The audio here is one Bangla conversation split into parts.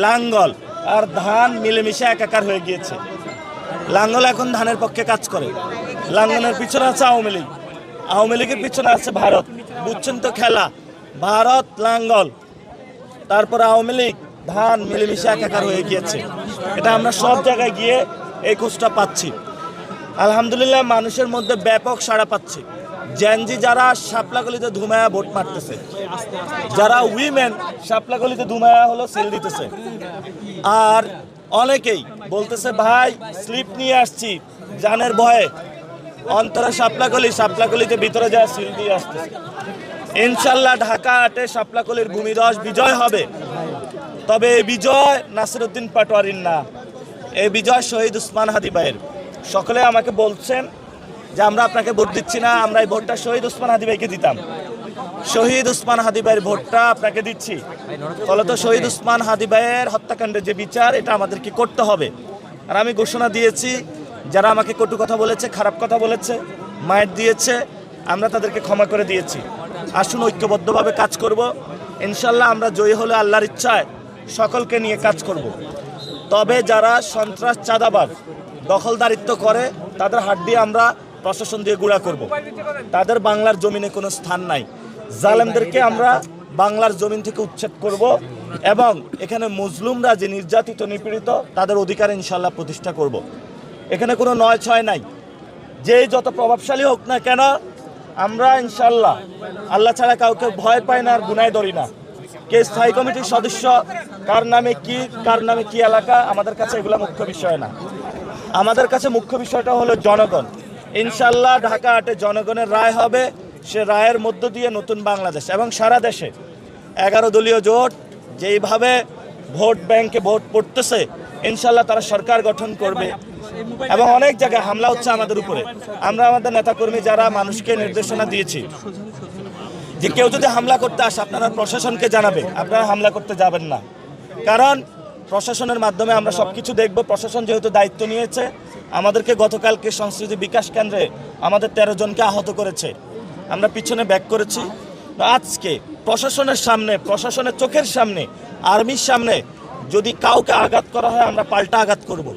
লাঙ্গল আর ধান মিলেমিশে একাকার হয়ে গিয়েছে। লাঙ্গল এখন ধানের পক্ষে কাজ করে, লাঙ্গলের পিছনে আছে আওয়ামী লীগ, আওয়ামী লীগের পিছনে আছে ভারত। বুঝছেন তো খেলা, ভারত লাঙ্গল তারপর আওয়ামী লীগ ধান মিলেমিশে একাকার হয়ে গিয়েছে। এটা আমরা সব জায়গায় গিয়ে এই খোঁজটা পাচ্ছি। আলহামদুলিল্লাহ মানুষের মধ্যে ব্যাপক সাড়া পাচ্ছি। জেনজি যারা শাপলাগলিতে ধুমায়া ভোট মারতেছে, যারা উইমেন শাপলাগলিতে ধুমায়া হলো সিল দিতেছে, আর অনেকেই বলতেছে ভাই স্লিপ নিয়ে আসছি জানের ভয়ে, অন্তরে শাপলাগলিতে ভিতরে যায় সিল দিয়ে আসতেছে। ইনশাল্লাহ ঢাকা 8-এ শাপলাকলির ভূমিধস বিজয় হবে। তবে এই বিজয় নাসিরউদ্দিন পাটোয়ারির না, এই বিজয় শহীদ উসমান হাদি ভাইয়ের। সকলে আমাকে বলছেন যে আমরা আপনাকে ভোট দিচ্ছি না, আমরা এই ভোটটা শহীদ উসমান হাদি ভাইকে দিতাম। শহীদ উসমান হাদি ভাইয়ের ভোটটা আপনাকে দিচ্ছি। ফলত শহীদ উসমান হাদি ভাইয়ের হত্যাকাণ্ডের যে বিচার, এটা আমাদেরকে করতে হবে। আর আমি ঘোষণা দিয়েছি, যারা আমাকে কটু কথা বলেছে, খারাপ কথা বলেছে, মায়ের দিয়েছে, আমরা তাদেরকে ক্ষমা করে দিয়েছি। আসুন ঐক্যবদ্ধভাবে কাজ করব। ইনশাল্লাহ আমরা জয়ী হলে আল্লাহর ইচ্ছায় সকলকে নিয়ে কাজ করব। তবে যারা সন্ত্রাস, চাঁদাবাজ, দখলদারিত্ব করে, তাদের হাত দিয়ে আমরা প্রশাসন দিয়ে গুঁড়া করব। তাদের বাংলার জমিনে কোনো স্থান নাই। জালেমদেরকে আমরা বাংলার জমিন থেকে উচ্ছেদ করব এবং এখানে মুসলিমরা যে নির্যাতিত, নিপীড়িত, তাদের অধিকার ইনশাল্লাহ প্রতিষ্ঠা করব। এখানে কোনো নয় ছয় নাই। যে যত প্রভাবশালী হোক না কেন, আমরা ইনশাল্লাহ আল্লাহ ছাড়া কাউকে ভয় পাই না আর গুনায় ধরি না। কে স্থায়ী কমিটির সদস্য, কার নামে কি এলাকা, আমাদের কাছে এগুলো মুখ্য বিষয় না। আমাদের কাছে মুখ্য বিষয়টা হলো জনগণ। ইনশাল্লাহ ঢাকা 8-এ জনগণের রায় হবে। সে রায়ের মধ্য দিয়ে নতুন বাংলাদেশ এবং সারা দেশে 11 দলীয় জোট যেইভাবে ভোট ব্যাংকে ভোট পড়তেছে, ইনশাল্লাহ তারা সরকার গঠন করবে। এবং অনেক জায়গায় হামলা হচ্ছে আমাদের উপরে। আমরা আমাদের নেতাকর্মী যারা মানুষকে নির্দেশনা দিয়েছি যে কেউ যদি হামলা করতে আসে আপনারা প্রশাসনকে জানাবে, আপনারা হামলা করতে যাবেন না। কারণ প্রশাসনের মাধ্যমে আমরা সব কিছু দেখব। প্রশাসন যেহেতু দায়িত্ব নিয়েছে, আমাদেরকে গতকালকে সংস্কৃতি বিকাশ কেন্দ্রে আমাদের 13 জনকে আহত করেছে, আমরা পিছনে ব্যাক করেছি। আজকে প্রশাসনের সামনে, প্রশাসনের চোখের সামনে, আর্মির সামনে যদি কাউকে আঘাত করা হয়, আমরা পাল্টা আঘাত করব।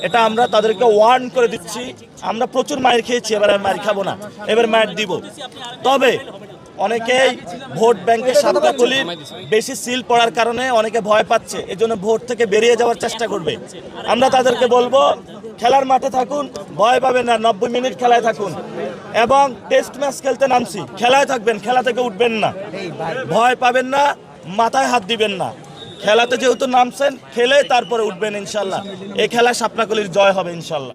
এটা আমরা তাদেরকে ওয়ার্ন করে দিচ্ছি। আমরা প্রচুর মায়ের খেয়েছি, এবার আর মায়ের খাবো না, এবার মায়ের দিব। তবে অনেকেই ভোট ব্যাংকে শাপলাকলির বেশি সিল পড়ার কারণে অনেকে ভয় পাচ্ছে, এজন্য ভোট থেকে বেরিয়ে যাওয়ার চেষ্টা করবে। আমরা তাদেরকে বলবো খেলার মাঠে থাকুন, ভয় পাবেন না, 90 মিনিট খেলায় থাকুন এবং টেস্ট ম্যাচ খেলতে নামছি, খেলায় থাকবেন, খেলা থেকে উঠবেন না, ভয় পাবেন না, মাথায় হাত দিবেন না। খেলাতে যেহেতু নামছেন, খেলে তারপরে উঠবেন ইনশাল্লাহ। এই খেলায় শাপলাকলির জয় হবে ইনশাল্লাহ।